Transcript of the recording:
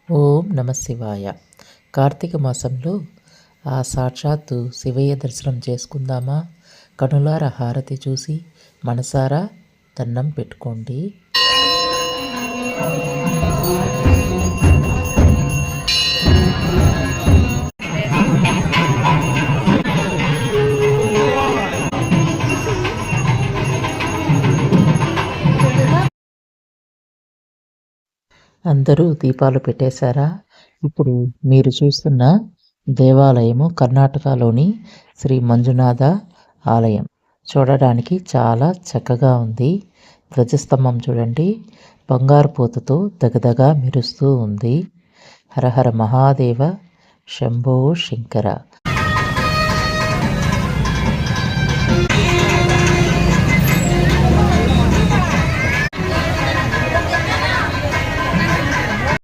ఓం నమ శివాయ. కార్తీక మాసంలో ఆ సాక్షాత్తు శివయ్య దర్శనం చేసుకుందామా? కనులార హారతి చూసి మనసారా దండం పెట్టుకోండి. అందరూ దీపాలు పెట్టేశారా? ఇప్పుడు మీరు చూస్తున్న దేవాలయము కర్ణాటకలోని శ్రీ మంజునాథ ఆలయం. చూడడానికి చాలా చక్కగా ఉంది. ధ్వజస్తంభం చూడండి, బంగారు పూతతో దగదగా మెరుస్తూ ఉంది. హరహర మహాదేవ, శంభో శంకర.